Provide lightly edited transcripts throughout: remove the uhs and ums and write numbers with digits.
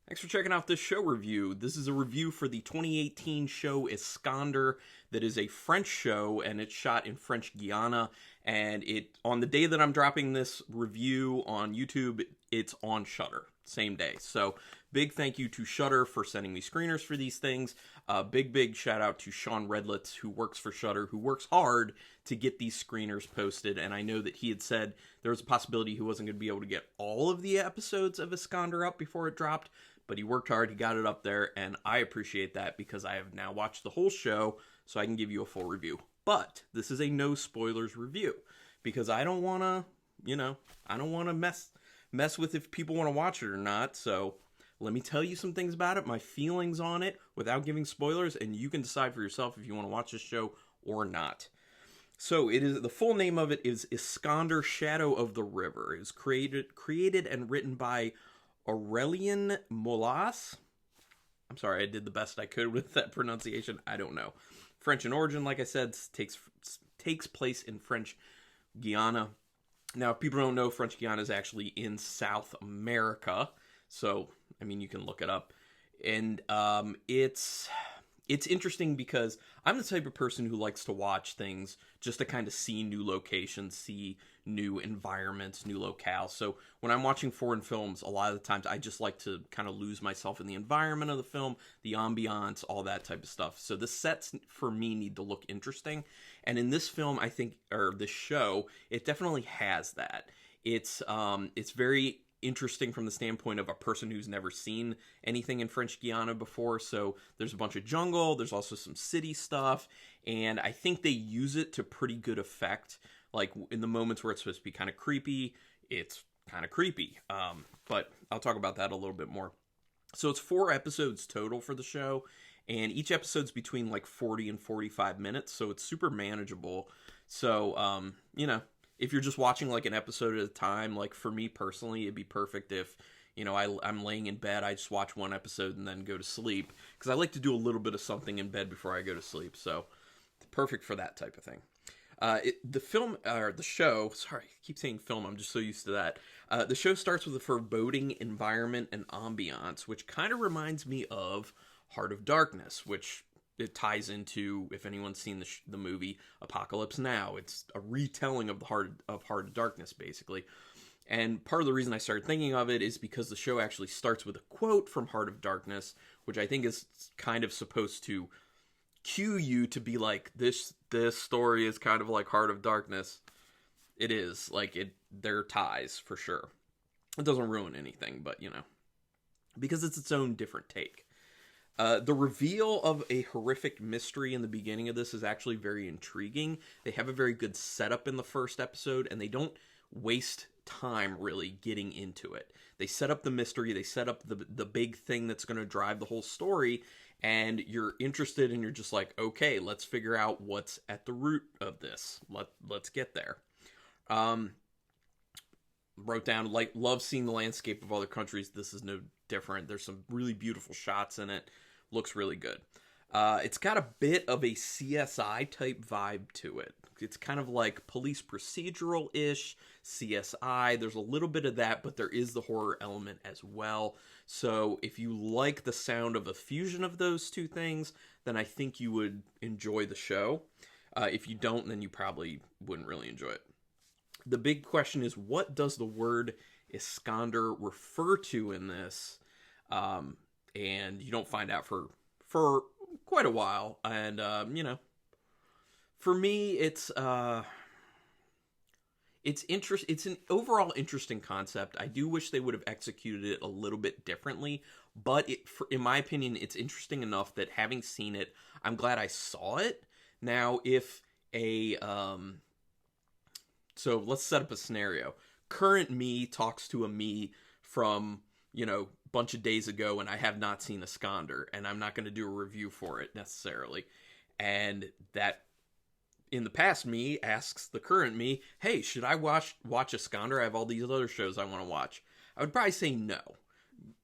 Thanks for checking out this show review. This is a review for the 2018 show Iskander, that is a French show, and it's shot in French Guiana. And on the day that I'm dropping this review on YouTube, it's on Shudder, same day. So big thank you to Shudder for sending me screeners for these things. Big shout out to Sean Redlitz, who works for Shudder, who works hard to get these screeners posted. And I know that he had said there was a possibility he wasn't going to be able to get all of the episodes of Iskander up before it dropped, but he worked hard, he got it up there, and I appreciate that because I have now watched the whole show, so I can give you a full review. But this is a no spoilers review because I don't want to, mess with if people want to watch it or not. So let me tell you some things about it, my feelings on it, without giving spoilers, and you can decide for yourself if you want to watch this show or not. So the full name of it is Iskander, Shadow of the River. It was created and written by Aurelien Molas. I'm sorry, I did the best I could with that pronunciation. I don't know. French in origin, like I said, takes place in French Guiana. Now, if people don't know, French Guiana is actually in South America. So, I mean, you can look it up. And it's interesting because I'm the type of person who likes to watch things just to kind of see new locations, see new environments, new locales. So when I'm watching foreign films, a lot of the times I just like to kind of lose myself in the environment of the film, the ambiance, all that type of stuff. So the sets for me need to look interesting. And in this film, I think, or this show, it definitely has that. It's very interesting from the standpoint of a person who's never seen anything in French Guiana before. So there's a bunch of jungle, there's also some city stuff, and I think they use it to pretty good effect. Like in the moments where it's supposed to be kind of creepy, it's kind of creepy. But I'll talk about that a little bit more. So it's 4 episodes total for the show, and each episode's between like 40 and 45 minutes, so it's super manageable. So, if you're just watching like an episode at a time, like for me personally, it'd be perfect if, I'm laying in bed, I just watch one episode and then go to sleep. Because I like to do a little bit of something in bed before I go to sleep. So, perfect for that type of thing. The show, sorry, I keep saying film, I'm just so used to that. The show starts with a foreboding environment and ambiance, which kind of reminds me of Heart of Darkness, which it ties into, if anyone's seen the movie Apocalypse Now. It's a retelling of the Heart of Darkness, basically. And part of the reason I started thinking of it is because the show actually starts with a quote from Heart of Darkness, which I think is kind of supposed to cue you to be like, this story is kind of like Heart of Darkness. It is. They're ties, for sure. It doesn't ruin anything, but, because it's its own different take. The reveal of a horrific mystery in the beginning of this is actually very intriguing. They have a very good setup in the first episode, and they don't waste time really getting into it. They set up the mystery, they set up the big thing that's going to drive the whole story, and you're interested and you're just like, okay, let's figure out what's at the root of this. Let's get there. Wrote down, love seeing the landscape of other countries. This is no different. There's some really beautiful shots in it. Looks really good. It's got a bit of a CSI type vibe to it. It's kind of like police procedural-ish, CSI. There's a little bit of that, but there is the horror element as well. So if you like the sound of a fusion of those two things, then I think you would enjoy the show. If you don't, then you probably wouldn't really enjoy it. The big question is, what does the word Iskander refer to in this? And you don't find out for quite a while. And, for me, it's an overall interesting concept. I do wish they would have executed it a little bit differently, but in my opinion, it's interesting enough that having seen it, I'm glad I saw it. Now, so let's set up a scenario. Current me talks to a me from, bunch of days ago, and I have not seen Iskander, and I'm not going to do a review for it necessarily. And that, in the past me asks the current me, hey, should I watch Iskander? I have all these other shows I want to watch. I would probably say no.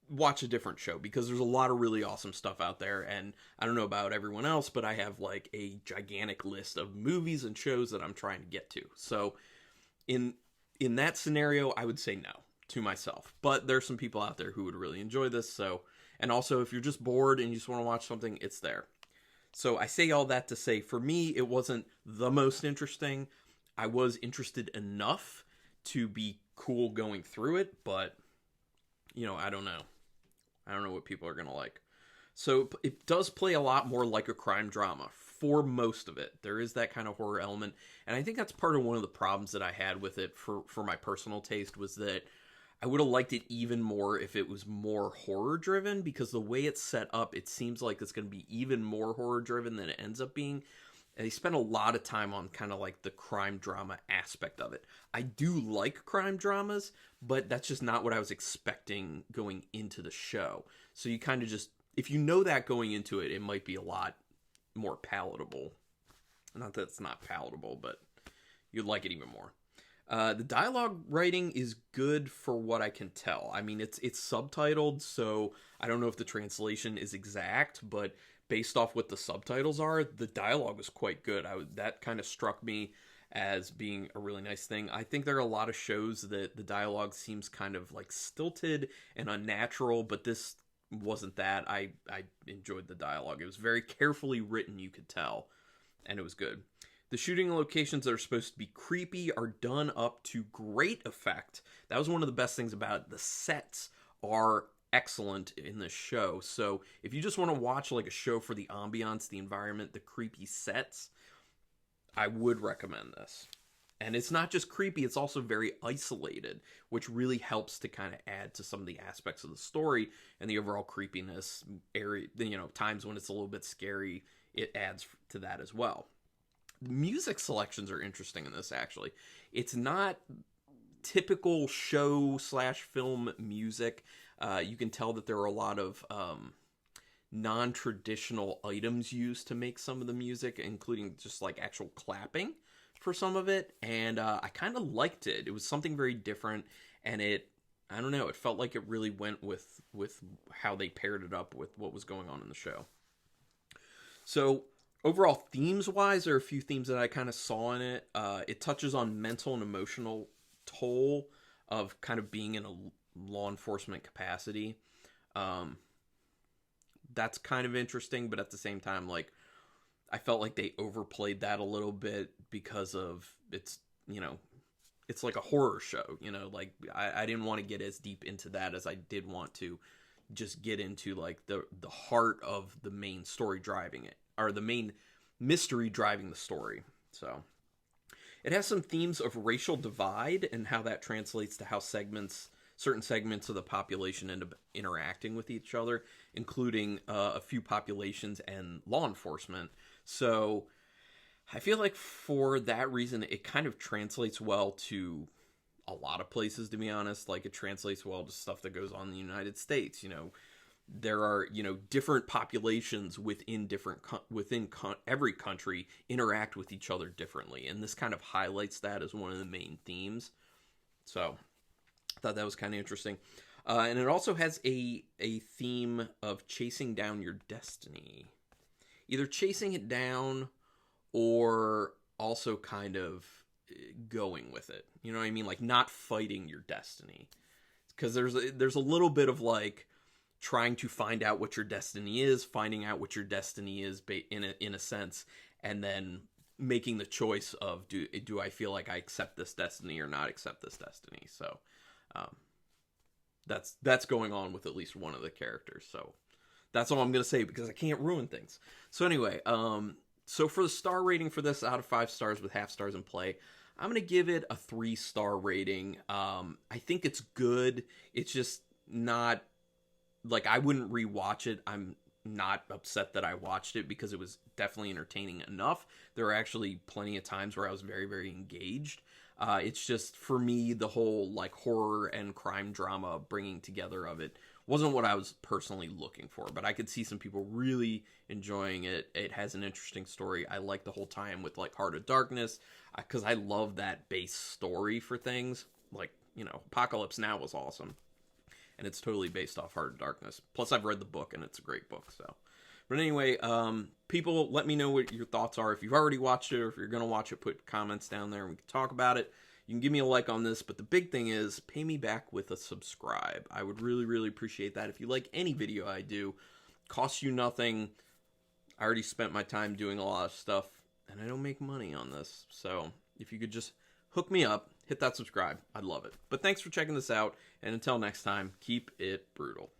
Watch a different show, because there's a lot of really awesome stuff out there, and I don't know about everyone else, but I have like a gigantic list of movies and shows that I'm trying to get to. So in that scenario, I would say no. to myself. But there's some people out there who would really enjoy this. So, and also if you're just bored and you just want to watch something, it's there. So I say all that to say, for me, it wasn't the most interesting. I was interested enough to be cool going through it, but, you know, I don't know. I don't know what people are going to like. So it does play a lot more like a crime drama for most of it. There is that kind of horror element. And I think that's part of one of the problems that I had with it for my personal taste, was that I would have liked it even more if it was more horror driven, because the way it's set up, it seems like it's going to be even more horror driven than it ends up being. And they spend a lot of time on kind of like the crime drama aspect of it. I do like crime dramas, but that's just not what I was expecting going into the show. So you kind of just, if you know that going into it, it might be a lot more palatable. Not that it's not palatable, but you'd like it even more. The dialogue writing is good for what I can tell. I mean, it's subtitled, so I don't know if the translation is exact, but based off what the subtitles are, the dialogue was quite good. That kind of struck me as being a really nice thing. I think there are a lot of shows that the dialogue seems kind of like stilted and unnatural, but this wasn't that. I enjoyed the dialogue. It was very carefully written, you could tell, and it was good. The shooting locations that are supposed to be creepy are done up to great effect. That was one of the best things about it. The sets are excellent in this show. So if you just want to watch like a show for the ambiance, the environment, the creepy sets, I would recommend this. And it's not just creepy, it's also very isolated, which really helps to kind of add to some of the aspects of the story and the overall creepiness area. You know, times when it's a little bit scary, it adds to that as well. The music selections are interesting in this, actually. It's not typical show/film music. You can tell that there are a lot of non-traditional items used to make some of the music, including just like actual clapping for some of it. And I kind of liked it. It was something very different, and I don't know, it felt like it really went with how they paired it up with what was going on in the show. So overall, themes-wise, there are a few themes that I kind of saw in it. It touches on mental and emotional toll of kind of being in a law enforcement capacity. That's kind of interesting, but at the same time, like, I felt like they overplayed that a little bit because of it's, you know, it's like a horror show, you know, like I didn't want to get as deep into that as I did want to just get into like the heart of the main story driving it, or the main mystery driving the story. So it has some themes of racial divide and how that translates to how certain segments of the population end up interacting with each other, including a few populations and law enforcement. So I feel like for that reason, it kind of translates well to a lot of places, to be honest. Like, it translates well to stuff that goes on in the United States. You know, there are, you know, different populations within every country interact with each other differently. And this kind of highlights that as one of the main themes. So I thought that was kind of interesting. And it also has a theme of chasing down your destiny. Either chasing it down or also kind of going with it. You know what I mean? Like, not fighting your destiny. Because there's a little bit of like trying to find out what your destiny is, finding out what your destiny is in a sense, and then making the choice of do I feel like I accept this destiny or not accept this destiny. So that's going on with at least one of the characters. So that's all I'm going to say because I can't ruin things. So anyway, so for the star rating for this out of 5 stars with half stars in play, I'm going to give it a 3-star rating. I think it's good. It's just not, like, I wouldn't rewatch it. I'm not upset that I watched it because it was definitely entertaining enough. There were actually plenty of times where I was very, very engaged. It's just, for me, the whole, like, horror and crime drama bringing together of it wasn't what I was personally looking for, but I could see some people really enjoying it. It has an interesting story. I like the whole time with, like, Heart of Darkness, because I love that base story for things. Like, you know, Apocalypse Now was awesome, and it's totally based off Heart of Darkness. Plus, I've read the book, and it's a great book, so. But anyway, people, let me know what your thoughts are. If you've already watched it, or if you're going to watch it, put comments down there, and we can talk about it. You can give me a like on this, but the big thing is pay me back with a subscribe. I would really, really appreciate that. If you like any video I do, costs you nothing. I already spent my time doing a lot of stuff, and I don't make money on this. So if you could just hook me up, hit that subscribe, I'd love it. But thanks for checking this out, and until next time, keep it brutal.